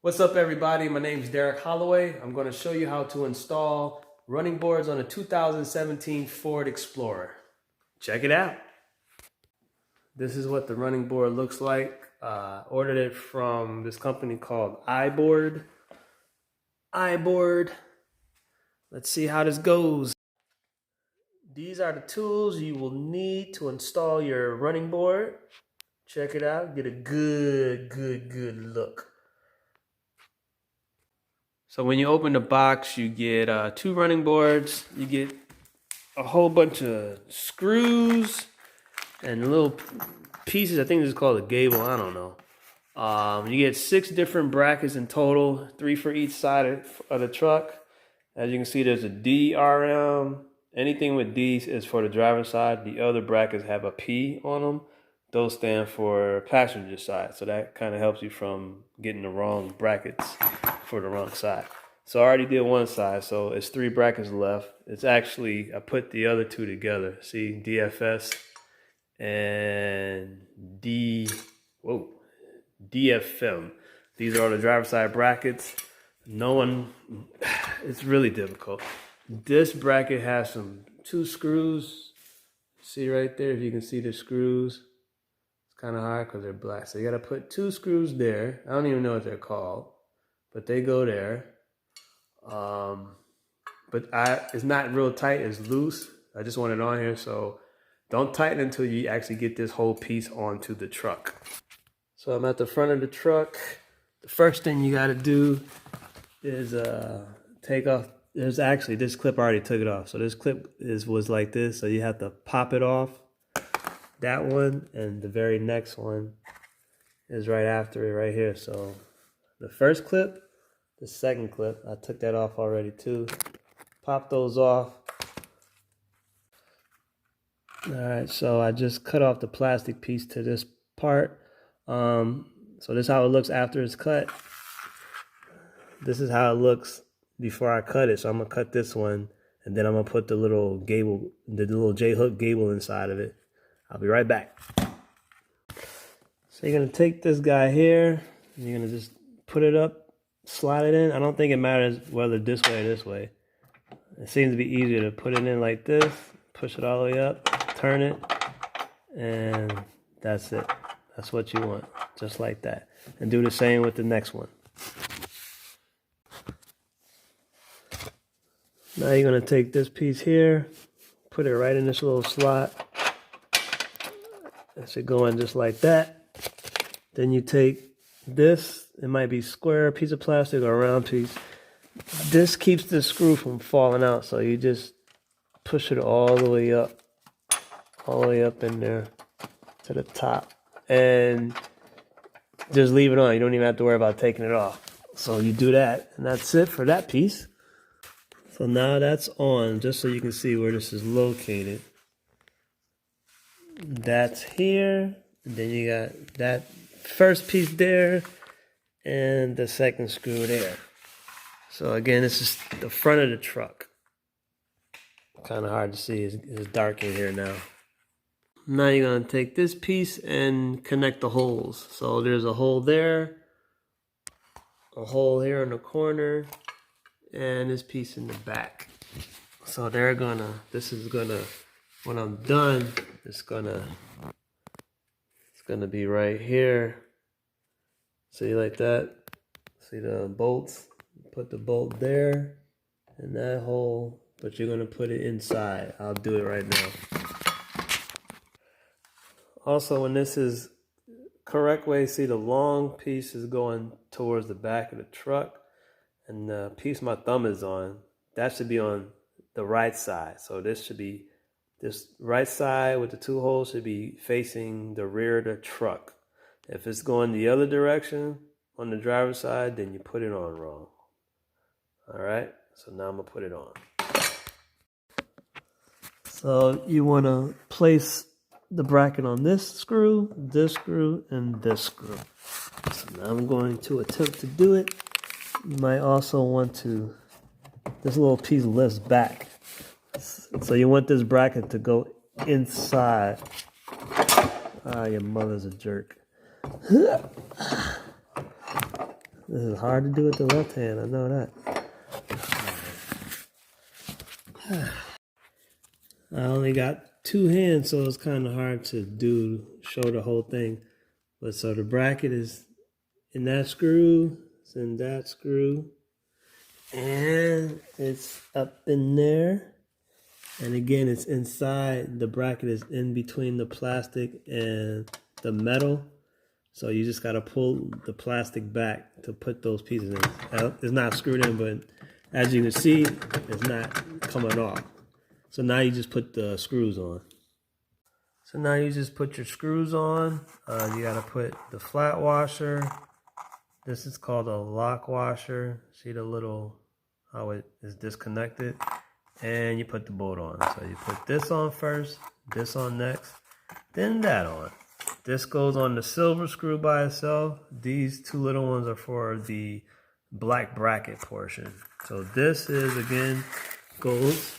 What's up, everybody? My name is Derek Holloway. I'm going to show you how to install running boards on a 2017 Ford Explorer. Check it out. This is what the running board looks like. Ordered it from this company called iBoard. Let's see how this goes. These are the tools you will need to install your running board. Check it out. Get a good look. So when you open the box, you get 2 running boards. You get a whole bunch of screws and little pieces. I think this is called a gable. I don't know. You get 6 different brackets in total, 3 for each side of the truck. As you can see, there's a DRM. Anything with D is for the driver's side. The other brackets have a P on them. Those stand for passenger side. So that kind of helps you from getting the wrong brackets for the wrong side. So I already did one side, so it's 3 brackets left. It's actually, I put the other 2 together. See, DFS and DFM. These are all the driver's side brackets. It's really difficult. This bracket has 2 screws. See right there, if you can see the screws. It's kind of hard because they're black. So you got to put 2 screws there. I don't even know what they're called, but they go there. It's not real tight, it's loose. I just want it on here, so don't tighten until you actually get this whole piece onto the truck. So I'm at the front of the truck. The first thing you got to do is take off. There's actually, this clip I already took it off. So this clip was like this, so you have to pop it off. That one and the very next one is right after it right here. So the first clip, the second clip, I took that off already too. Pop those off. All right, so I just cut off the plastic piece to this part. So this is how it looks after it's cut. This is how it looks before I cut it. So I'm gonna cut this one, and then I'm gonna put the little gable, the little J-hook gable inside of it. I'll be right back. So you're gonna take this guy here, and you're gonna just put it up, slide it in. I don't think it matters whether this way or this way. It seems to be easier to put it in like this, push it all the way up, turn it, and that's it. That's what you want, just like that. And do the same with the next one. Now you're gonna take this piece here, put it right in this little slot. That should go in just like that. Then you take this, it might be square piece of plastic or a round piece. This keeps the screw from falling out, so you just push it all the way up in there to the top, and just leave it on. You don't even have to worry about taking it off. So you do that, and that's it for that piece. So now that's on, just so you can see where this is located. That's here, and then you got that first piece there, and the second screw there. So again, this is the front of the truck. Kind of hard to see, it's dark in here now. Now you're gonna take this piece and connect the holes. So there's a hole there, a hole here in the corner, and this piece in the back. So when I'm done, it's gonna be right here. See, like that? See the bolts? Put the bolt there in that hole, but you're gonna put it inside. I'll do it right now. Also, when this is correct way, see the long piece is going towards the back of the truck, and the piece my thumb is on, that should be on the right side. So this right side with the 2 holes should be facing the rear of the truck. If it's going the other direction on the driver's side, then you put it on wrong. All right, so now I'm gonna put it on. So you wanna place the bracket on this screw, and this screw. So now I'm going to attempt to do it. You might also want to, this little piece lifts back. So you want this bracket to go inside. Ah, your mother's a jerk. This is hard to do with the left hand, I know that. I only got 2 hands, so it's kind of hard to show the whole thing. But so the bracket is in that screw, it's in that screw, and it's up in there. And again, it's inside, the bracket is in between the plastic and the metal. So you just gotta pull the plastic back to put those pieces in. It's not screwed in, but as you can see, it's not coming off. So now you just put the screws on. So now you just put your screws on. You gotta put the flat washer. This is called a lock washer. See the little, how it is disconnected? And you put the bolt on. So you put this on first, this on next, then that on. This goes on the silver screw by itself. These 2 little ones are for the black bracket portion. So this is, again, goes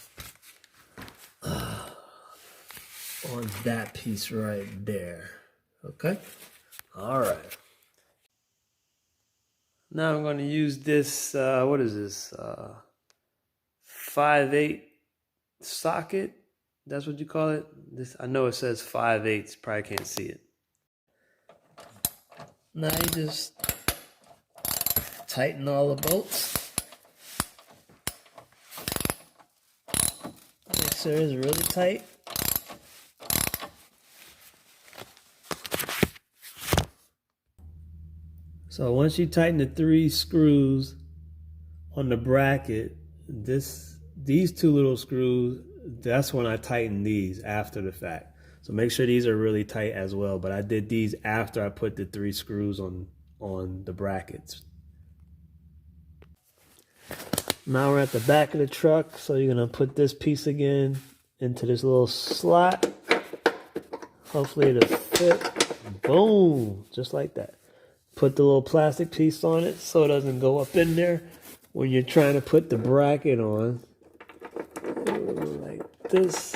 on that piece right there. Okay? All right. Now I'm going to use this, what is this? 5/8 socket. That's what you call it? This, I know it says 5/8. Probably can't see it. Now you just tighten all the bolts. Make sure it's really tight. So once you tighten the 3 screws on the bracket, these 2 little screws, that's when I tighten these after the fact. So make sure these are really tight as well. But I did these after I put the 3 screws on the brackets. Now we're at the back of the truck. So you're gonna put this piece again into this little slot. Hopefully it'll fit. Boom, just like that. Put the little plastic piece on it so it doesn't go up in there when you're trying to put the bracket on. Like this.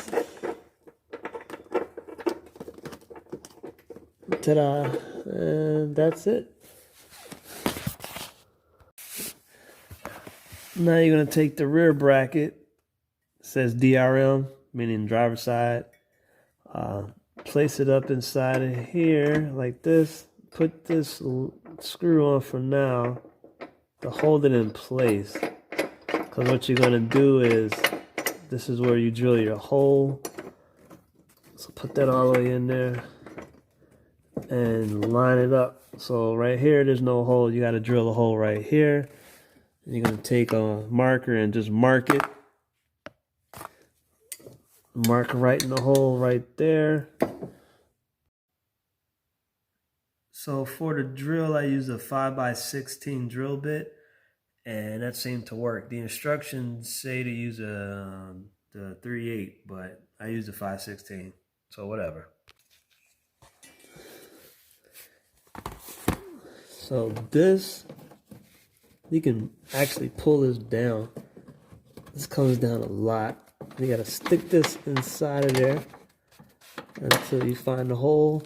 Ta-da, and that's it. Now you're gonna take the rear bracket. It says DRM, meaning driver's side. Place it up inside of here like this. Put this screw on for now to hold it in place. Because what you're gonna do is, this is where you drill your hole. So put that all the way in there and line it up. So right here, there's no hole. You got to drill a hole right here. And you're going to take a marker and just mark it. Mark right in the hole right there. So for the drill, I use a 5x16 drill bit, and that seemed to work. The instructions say to use the 3/8, but I use the 5/16, so whatever. So this, you can actually pull this down. This comes down a lot. You gotta stick this inside of there until you find the hole.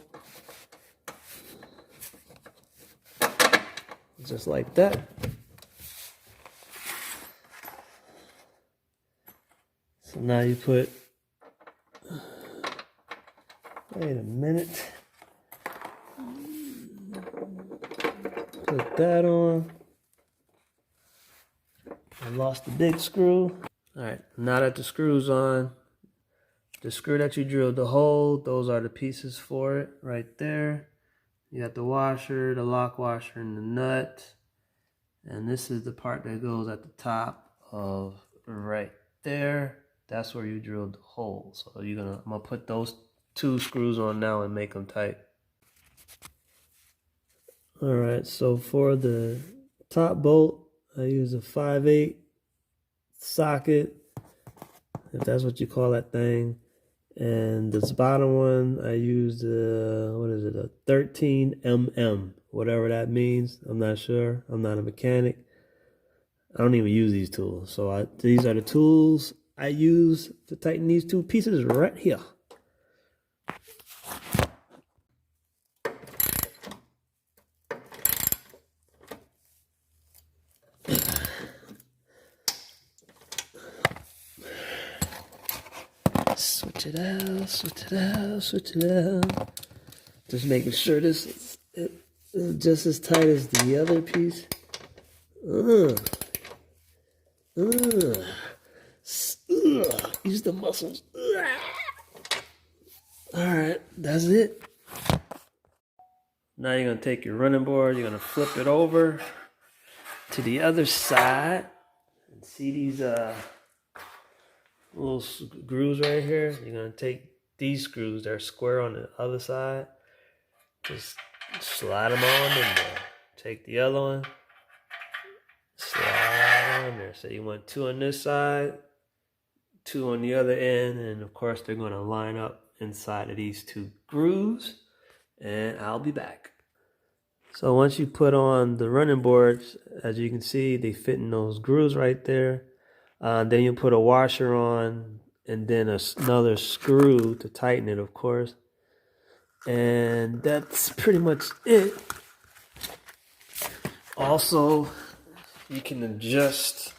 Just like that. So now you put, wait a minute. Put that on. I lost the big screw. All right, now that the screw's on, the screw that you drilled the hole, those are the pieces for it right there. You got the washer, the lock washer, and the nut. And this is the part that goes at the top of right there. That's where you drilled the hole. So I'm gonna put those 2 screws on now and make them tight. All right, so for the top bolt, I use a 5/8 socket, if that's what you call that thing. And this bottom one, I used a 13 mm, whatever that means. I'm not sure. I'm not a mechanic. I don't even use these tools. So these are the tools I use to tighten these 2 pieces right here. Switch it out, switch it out, switch it out. Just making sure this is just as tight as the other piece. Use the muscles. Alright, that's it. Now you're going to take your running board, you're going to flip it over to the other side. And see these little grooves right here? You're going to take these screws that are square on the other side. Just slide them on in there. Take the other one. Slide on there. So you want 2 on this side, 2 on the other end, and of course they're going to line up inside of these 2 grooves, and I'll be back. So once you put on the running boards, as you can see, they fit in those grooves right there. Then you put a washer on, and then another screw to tighten it, of course. And that's pretty much it. Also, you can adjust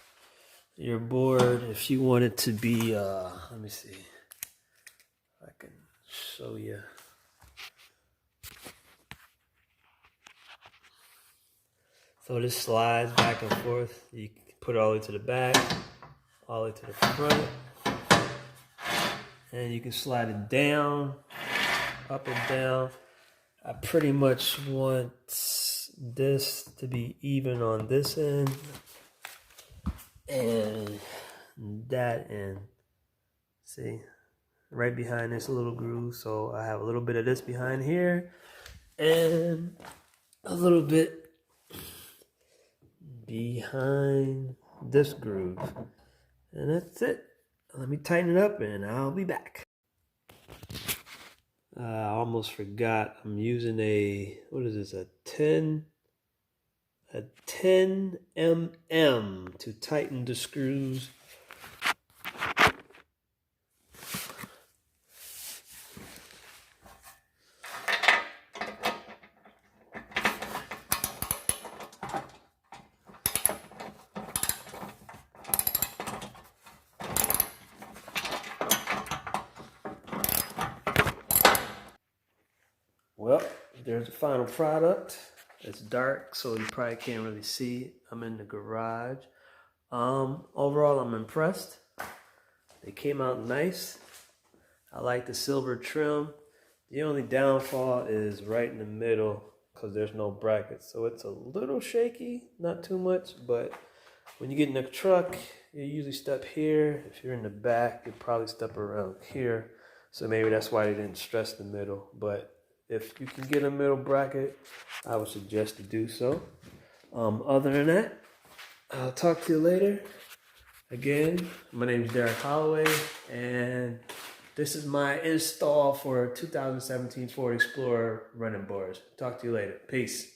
your board if you want it to be, let me see if I can show you. So this slides back and forth. You can put it all the way to the back, all the way to the front. And you can slide it down, up and down. I pretty much want this to be even on this end and that end. See, right behind this little groove. So I have a little bit of this behind here and a little bit behind this groove. And that's it. Let me tighten it up and I'll be back. I almost forgot. I'm using what is this? A 10 mm to tighten the screws. Well, there's the final product. It's dark, so you probably can't really see it. I'm in the garage. Overall, I'm impressed. They came out nice. I like the silver trim. The only downfall is right in the middle because there's no brackets. So it's a little shaky, not too much, but when you get in the truck, you usually step here. If you're in the back, you probably step around here. So maybe that's why they didn't stress the middle, but if you can get a middle bracket, I would suggest to do so. Other than that, I'll talk to you later. Again, my name is Derek Holloway, and this is my install for 2017 Ford Explorer running boards. Talk to you later. Peace.